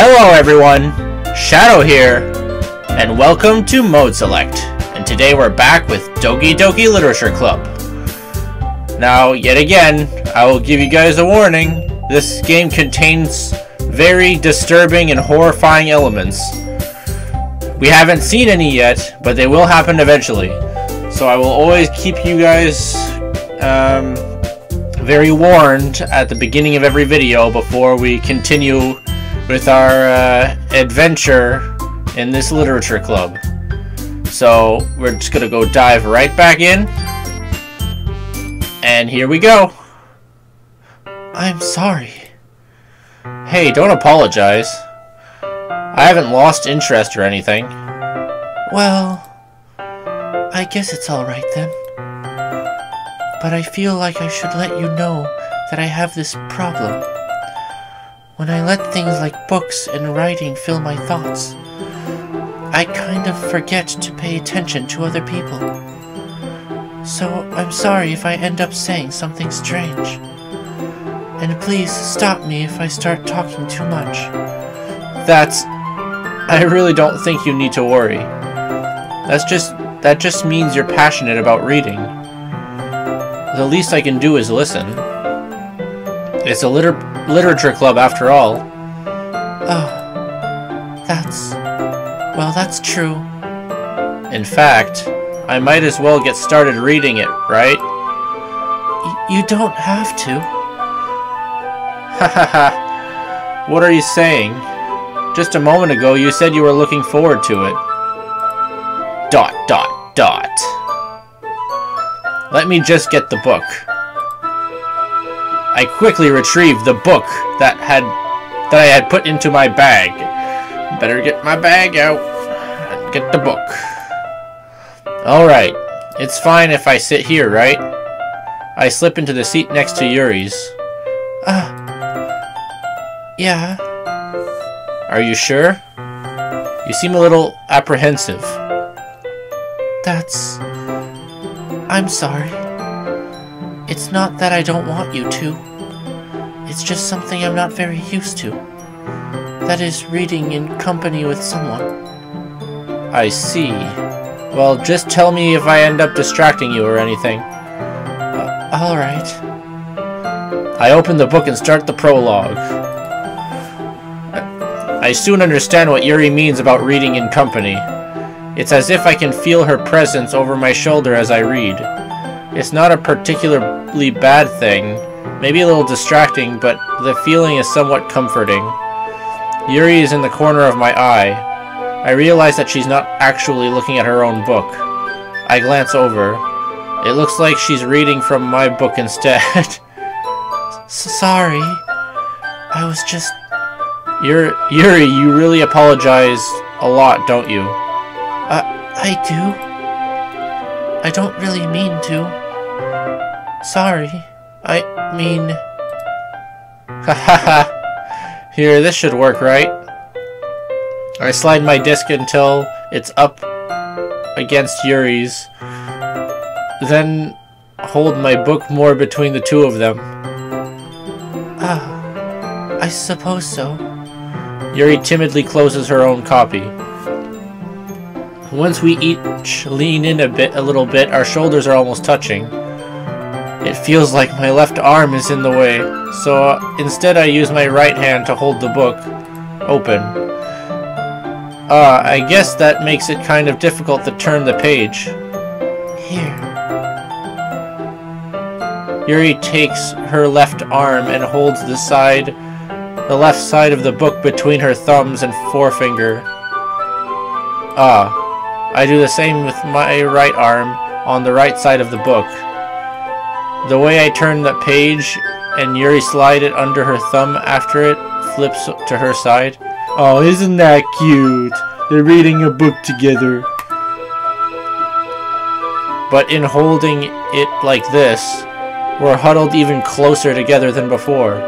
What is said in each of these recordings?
Hello everyone, Shadow here, and welcome to Mode Select. And today we're back with Doki Doki Literature Club. Now, yet again, I will give you guys a warning. This game contains very disturbing and horrifying elements. We haven't seen any yet, but they will happen eventually. So I will always keep you guys very warned at the beginning of every video before we continue with our adventure in this literature club. So we're just gonna go dive right back in, and here we go. I'm sorry. Hey, don't apologize. I haven't lost interest or anything. Well, I guess it's alright then. But I feel like I should let you know that I have this problem. When I let things like books and writing fill my thoughts, I kind of forget to pay attention to other people. So I'm sorry if I end up saying something strange. And please stop me if I start talking too much. I really don't think you need to worry. That just means you're passionate about reading. The least I can do is listen. It's a literature club after all. Oh, that's true. In fact, I might as well get started reading it, right? You don't have to. Hahaha. What are you saying? Just a moment ago you said you were looking forward to it. ... Let me just get the book. I quickly retrieved the book that I had put into my bag. Better get my bag out and get the book. Alright, it's fine if I sit here, right? I slip into the seat next to Yuri's. Yeah. Are you sure? You seem a little apprehensive. I'm sorry. It's not that I don't want you to. It's just something I'm not very used to. That is, reading in company with someone. I see. Well, just tell me if I end up distracting you or anything. Alright. I open the book and start the prologue. I soon understand what Yuri means about reading in company. It's as if I can feel her presence over my shoulder as I read. It's not a particularly bad thing, maybe a little distracting, but the feeling is somewhat comforting. Yuri is in the corner of my eye. I realize that she's not actually looking at her own book. I glance over. It looks like she's reading from my book instead. Sorry. I was just... Yuri, you really apologize a lot, don't you? I do. I don't really mean to. Sorry. I mean... Hahaha. Here, this should work, right? I slide my disc until it's up against Yuri's. Then hold my book more between the two of them. I suppose so. Yuri timidly closes her own copy. Once we each lean in a little bit, our shoulders are almost touching. It feels like my left arm is in the way, so instead I use my right hand to hold the book open. I guess that makes it kind of difficult to turn the page. Here. Yuri takes her left arm and holds the left side of the book between her thumbs and forefinger. I do the same with my right arm on the right side of the book. The way I turn the page and Yuri slide it under her thumb after it flips to her side. Oh, isn't that cute? They're reading a book together. But in holding it like this, we're huddled even closer together than before.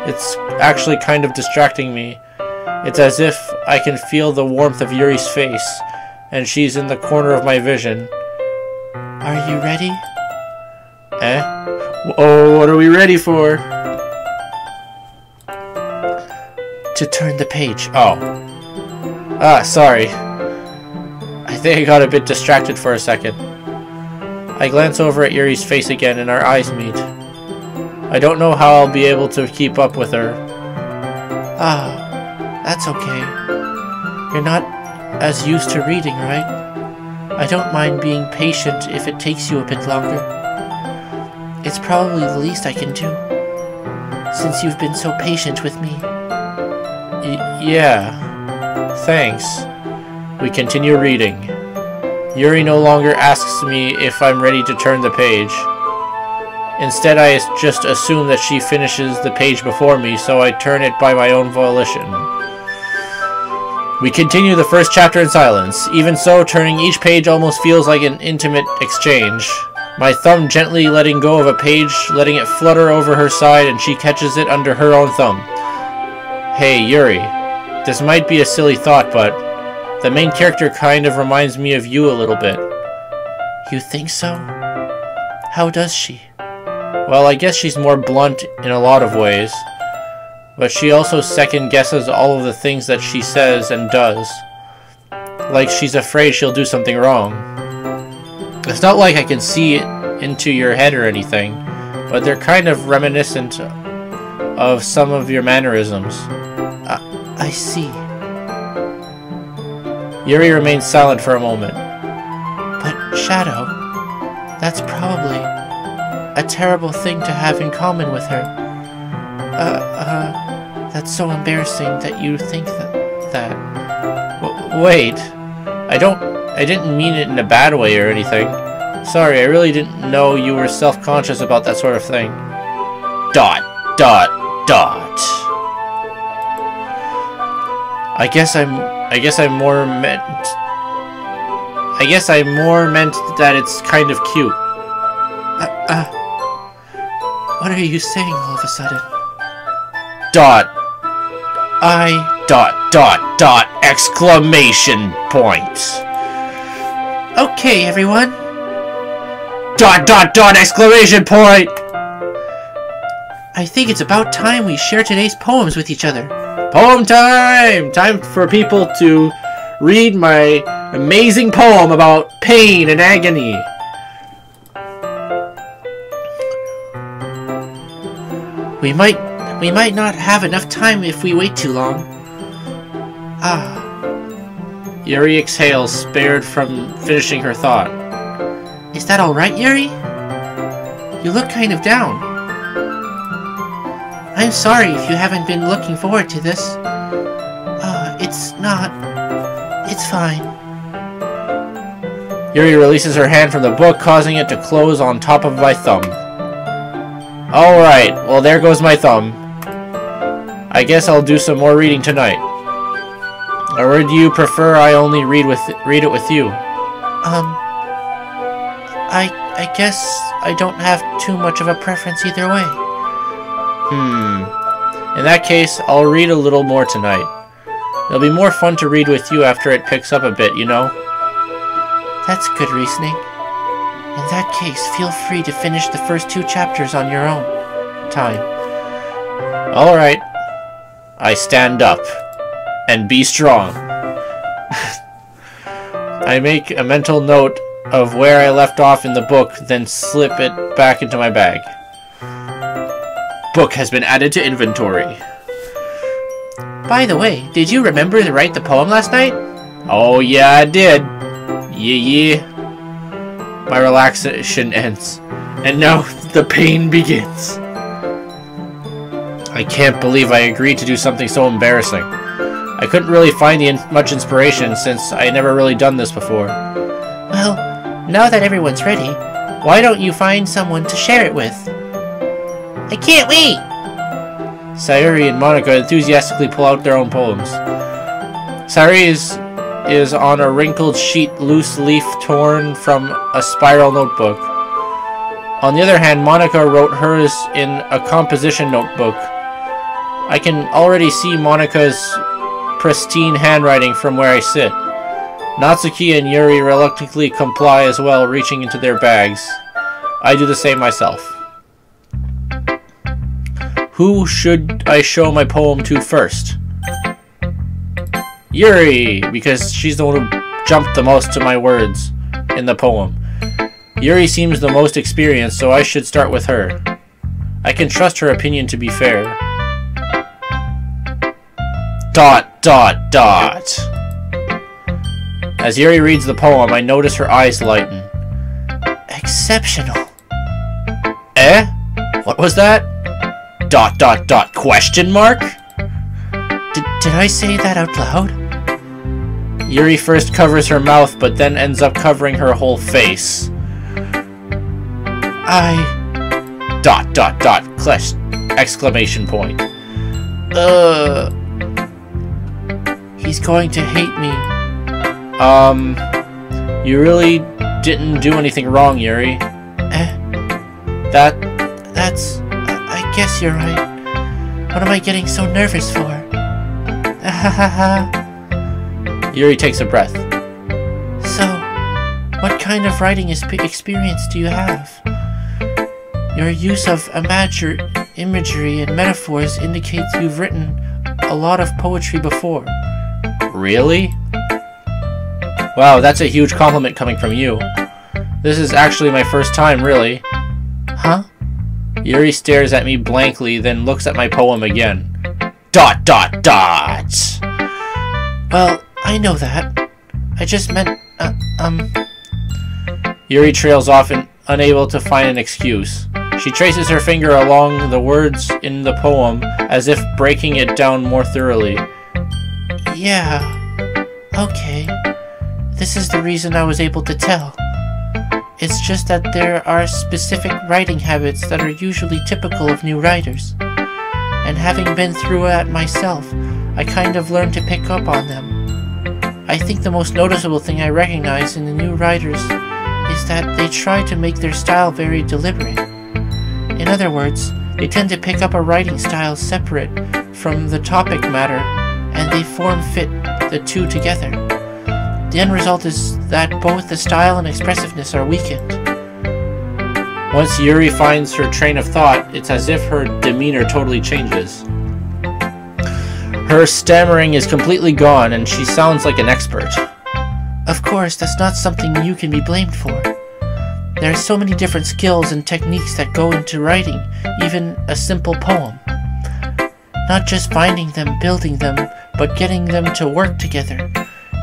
It's actually kind of distracting me. It's as if I can feel the warmth of Yuri's face, and she's in the corner of my vision. Are you ready? Oh, what are we ready for? to turn the page. Oh. Sorry. I think I got a bit distracted for a second. I glance over at Yuri's face again and our eyes meet. I don't know how I'll be able to keep up with her. That's okay. You're not as used to reading, right? I don't mind being patient if it takes you a bit longer. It's probably the least I can do, since you've been so patient with me. Yeah. Thanks. We continue reading. Yuri no longer asks me if I'm ready to turn the page. Instead, I just assume that she finishes the page before me, so I turn it by my own volition. We continue the first chapter in silence. Even so, turning each page almost feels like an intimate exchange. My thumb gently letting go of a page, letting it flutter over her side, and she catches it under her own thumb. Hey, Yuri. This might be a silly thought, but the main character kind of reminds me of you a little bit. You think so? How does she? Well, I guess she's more blunt in a lot of ways. But she also second-guesses all of the things that she says and does. Like she's afraid she'll do something wrong. It's not like I can see it into your head or anything, but they're kind of reminiscent of some of your mannerisms. I see. Yuri remains silent for a moment. But Shadow, that's probably a terrible thing to have in common with her. That's so embarrassing that you think that. Wait. I didn't mean it in a bad way or anything. Sorry, I really didn't know you were self-conscious about that sort of thing. ... I guess I more meant that it's kind of cute. What are you saying all of a sudden? ... exclamation point. Okay, everyone. ... exclamation point. I think it's about time we share today's poems with each other. Poem time! Time for people to read my amazing poem about pain and agony. We might not have enough time if we wait too long. Yuri exhales, spared from finishing her thought. Is that alright, Yuri? You look kind of down. I'm sorry if you haven't been looking forward to this. It's fine. Yuri releases her hand from the book, causing it to close on top of my thumb. Alright, well there goes my thumb. I guess I'll do some more reading tonight. Or do you prefer I only read it with you? I guess I don't have too much of a preference either way. In that case, I'll read a little more tonight. It'll be more fun to read with you after it picks up a bit, you know? That's good reasoning. In that case, feel free to finish the first 2 chapters on your own time. Alright. I stand up. And be strong. I make a mental note of where I left off in the book, then slip it back into my bag. Book has been added to inventory. By the way, did you remember to write the poem last night? Oh yeah, I did. Yeah. My relaxation ends. And now the pain begins. I can't believe I agreed to do something so embarrassing. I couldn't really find much inspiration since I had never really done this before. Well, now that everyone's ready, why don't you find someone to share it with? I can't wait! Sayuri and Monika enthusiastically pull out their own poems. Sayuri is on a wrinkled sheet, loose leaf torn from a spiral notebook. On the other hand, Monika wrote hers in a composition notebook. I can already see Monika's pristine handwriting from where I sit. Natsuki and Yuri reluctantly comply as well, reaching into their bags. I do the same myself. Who should I show my poem to first? Yuri, because she's the one who jumped the most to my words in the poem. Yuri seems the most experienced, so I should start with her. I can trust her opinion to be fair. ... As Yuri reads the poem, I notice her eyes lighten. Exceptional. Eh? What was that? ... Question mark? Did I say that out loud? Yuri first covers her mouth, but then ends up covering her whole face. Exclamation point. He's going to hate me. You really didn't do anything wrong, Yuri. That's... I guess you're right. What am I getting so nervous for? Yuri takes a breath. So, what kind of writing experience do you have? Your use of imagery and metaphors indicates you've written a lot of poetry before. Really? Wow, that's a huge compliment coming from you. This is actually my first time, really. Huh? Yuri stares at me blankly, then looks at my poem again. ... Well, I know that. I just meant, Yuri trails off and unable to find an excuse. She traces her finger along the words in the poem, as if breaking it down more thoroughly. Yeah. Okay. This is the reason I was able to tell. It's just that there are specific writing habits that are usually typical of new writers. And having been through that myself, I kind of learned to pick up on them. I think the most noticeable thing I recognize in the new writers is that they try to make their style very deliberate. In other words, they tend to pick up a writing style separate from the topic matter, and they form-fit the two together. The end result is that both the style and expressiveness are weakened. Once Yuri finds her train of thought, it's as if her demeanor totally changes. Her stammering is completely gone, and she sounds like an expert. Of course, that's not something you can be blamed for. There are so many different skills and techniques that go into writing, even a simple poem. Not just finding them, building them, but getting them to work together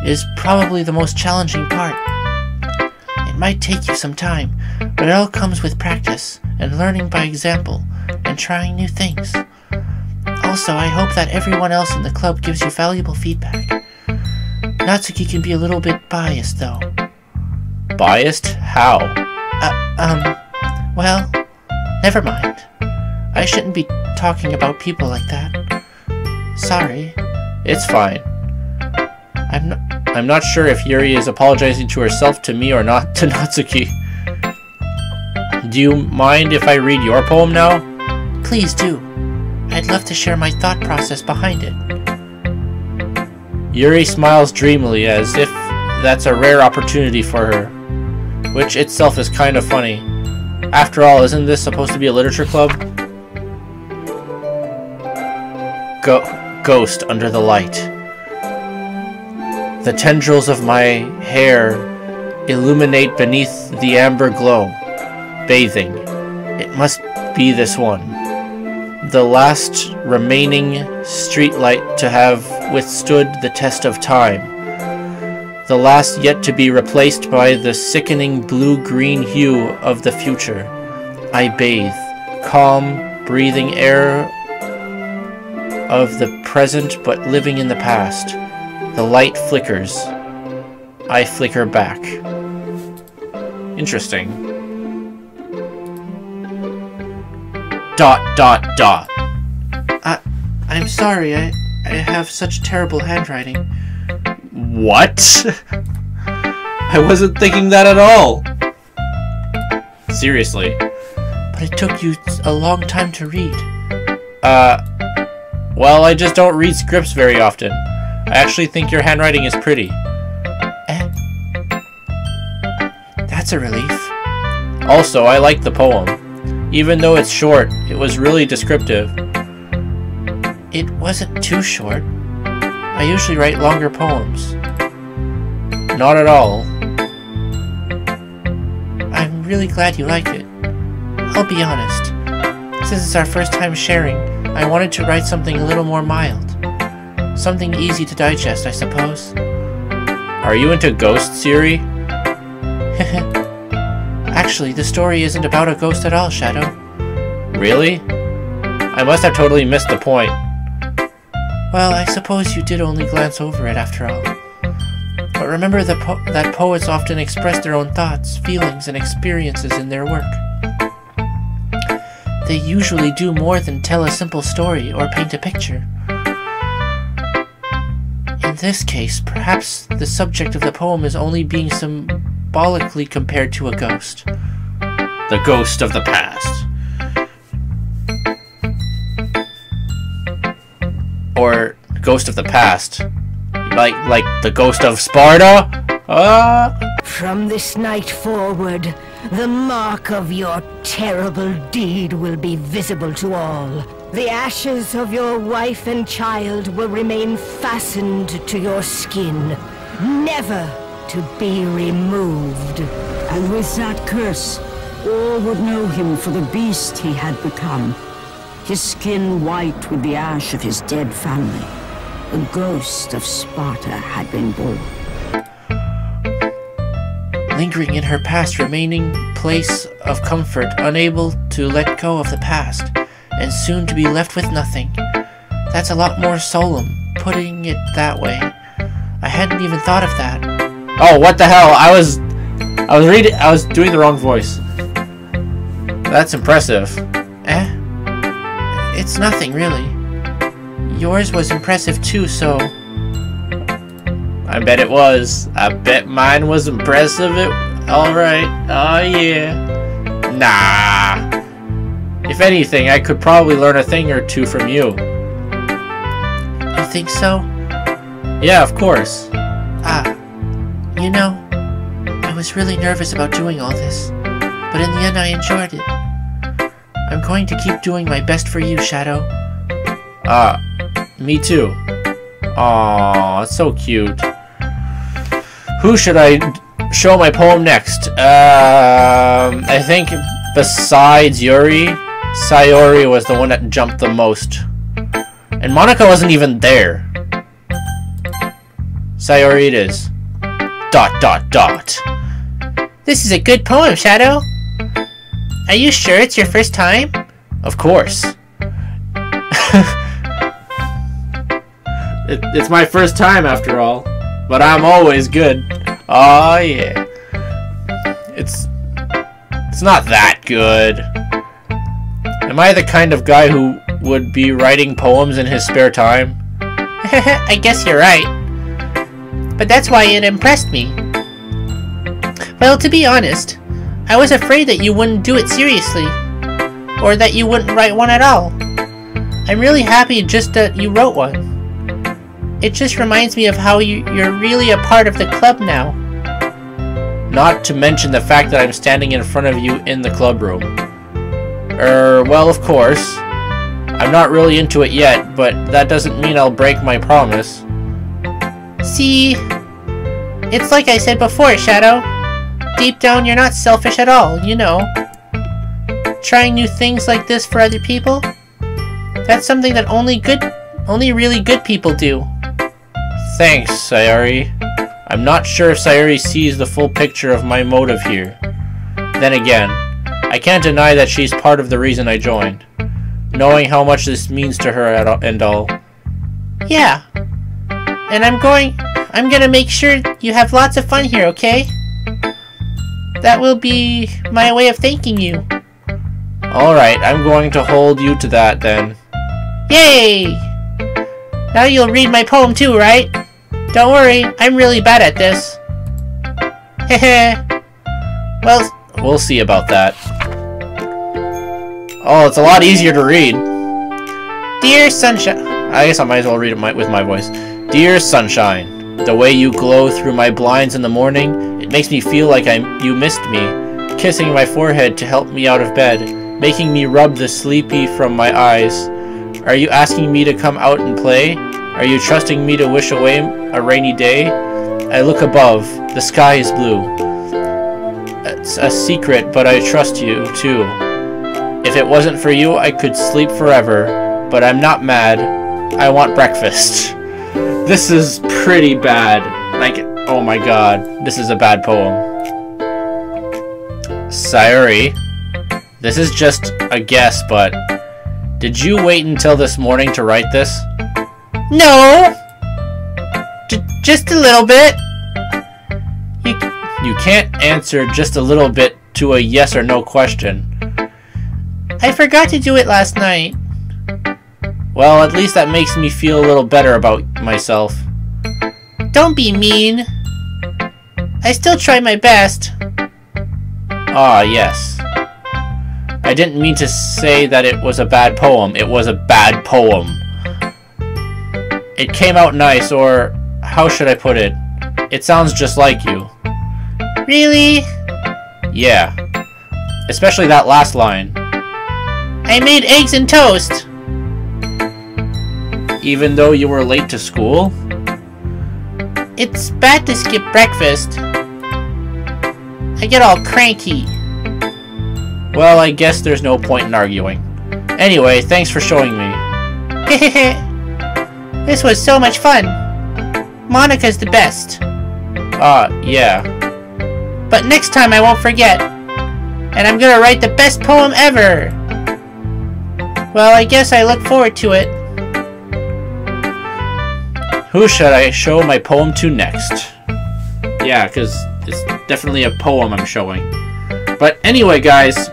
is probably the most challenging part. It might take you some time, but it all comes with practice and learning by example and trying new things. Also, I hope that everyone else in the club gives you valuable feedback. Natsuki can be a little bit biased, though. Biased? How? Well, never mind. I shouldn't be talking about people like that. Sorry. It's fine. I'm not sure if Yuri is apologizing to herself, to me, or not to Natsuki. Do you mind if I read your poem now? Please do. I'd love to share my thought process behind it. Yuri smiles dreamily, as if that's a rare opportunity for her, which itself is kind of funny. After all, isn't this supposed to be a literature club? Ghost under the light. The tendrils of my hair illuminate beneath the amber glow, bathing. It must be this one. The last remaining streetlight to have withstood the test of time. The last yet to be replaced by the sickening blue-green hue of the future. I bathe, calm, breathing air of the present but living in the past. The light flickers. I flicker back. Interesting. ... I'm sorry, I have such terrible handwriting. What? I wasn't thinking that at all. Seriously. But it took you a long time to read. Well, I just don't read scripts very often. I actually think your handwriting is pretty. That's a relief. Also, I like the poem. Even though it's short, it was really descriptive. It wasn't too short. I usually write longer poems. Not at all. I'm really glad you like it. I'll be honest. Since it's our first time sharing, I wanted to write something a little more mild. Something easy to digest, I suppose. Are you into ghosts, Yuri? Actually, the story isn't about a ghost at all, Shadow. Really? I must have totally missed the point. Well, I suppose you did only glance over it after all. But remember that poets often express their own thoughts, feelings, and experiences in their work. They usually do more than tell a simple story or paint a picture. In this case, perhaps the subject of the poem is only being symbolically compared to a ghost. The ghost of the past. Or ghost of the past. Like the ghost of Sparta? From this night forward, the mark of your terrible deed will be visible to all. The ashes of your wife and child will remain fastened to your skin, never to be removed. And with that curse, all would know him for the beast he had become. His skin white with the ash of his dead family. The ghost of Sparta had been born. Lingering in her past, remaining place of comfort, unable to let go of the past, and soon to be left with nothing. That's a lot more solemn, putting it that way. I hadn't even thought of that. Oh, what the hell? I was doing the wrong voice. That's impressive. It's nothing, really. Yours was impressive too, so... I bet it was. I bet mine was impressive. Alright. Oh, yeah. Nah. If anything, I could probably learn a thing or two from you. You think so? Yeah, of course. You know, I was really nervous about doing all this, but in the end I enjoyed it. I'm going to keep doing my best for you, Shadow. Me too. Aww, it's so cute. Who should I show my poem next? I think besides Yuri, Sayori was the one that jumped the most. And Monica wasn't even there. Sayori it is. ... This is a good poem, Shadow. Are you sure it's your first time? Of course. It's my first time after all. But I'm always good. Oh yeah. It's not that good. Am I the kind of guy who would be writing poems in his spare time? I guess you're right. But that's why it impressed me. Well, to be honest, I was afraid that you wouldn't do it seriously. Or that you wouldn't write one at all. I'm really happy just that you wrote one. It just reminds me of how you're really a part of the club now. Not to mention the fact that I'm standing in front of you in the club room. Well, of course. I'm not really into it yet, but that doesn't mean I'll break my promise. See? It's like I said before, Shadow. Deep down, you're not selfish at all, you know. Trying new things like this for other people? That's something that only really good people do. Thanks, Sayori. I'm not sure if Sayori sees the full picture of my motive here. Then again, I can't deny that she's part of the reason I joined. Knowing how much this means to her and all. Yeah. And I'm gonna make sure you have lots of fun here, okay? That will be my way of thanking you. Alright, I'm going to hold you to that then. Yay! Now you'll read my poem too, right? Don't worry, I'm really bad at this. Hehe. Well, we'll see about that. Oh, it's a lot easier to read. Dear Sunshine... I guess I might as well read it with my voice. Dear Sunshine, the way you glow through my blinds in the morning, it makes me feel like you missed me. Kissing my forehead to help me out of bed, making me rub the sleepy from my eyes. Are you asking me to come out and play? Are you trusting me to wish away a rainy day? I look above. The sky is blue. It's a secret, but I trust you, too. If it wasn't for you, I could sleep forever. But I'm not mad. I want breakfast. This is pretty bad. Like, oh my god. This is a bad poem. Sayuri. This is just a guess, but... Did you wait until this morning to write this? No! Just a little bit. You can't answer just a little bit to a yes or no question. I forgot to do it last night. Well, at least that makes me feel a little better about myself. Don't be mean. I still try my best. Ah, yes. I didn't mean to say that it was a bad poem. It was a bad poem. It came out nice, or how should I put it? It sounds just like you. Really? Yeah. Especially that last line. I made eggs and toast. Even though you were late to school? It's bad to skip breakfast. I get all cranky. Well, I guess there's no point in arguing. Anyway, thanks for showing me. This was so much fun. Monica's the best. Yeah. But next time I won't forget. And I'm gonna write the best poem ever. Well, I guess I look forward to it. Who should I show my poem to next? Yeah, because it's definitely a poem I'm showing. But anyway, guys,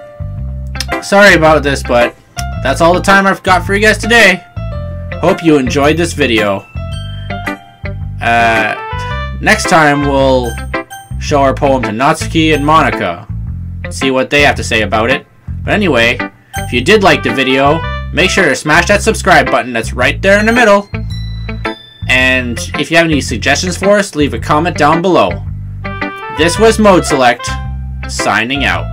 sorry about this, but that's all the time I've got for you guys today. Hope you enjoyed this video. Next time we'll show our poem to Natsuki and Monica. See what they have to say about it. But anyway, if you did like the video, make sure to smash that subscribe button that's right there in the middle. And if you have any suggestions for us, leave a comment down below. This was Mode Select, signing out.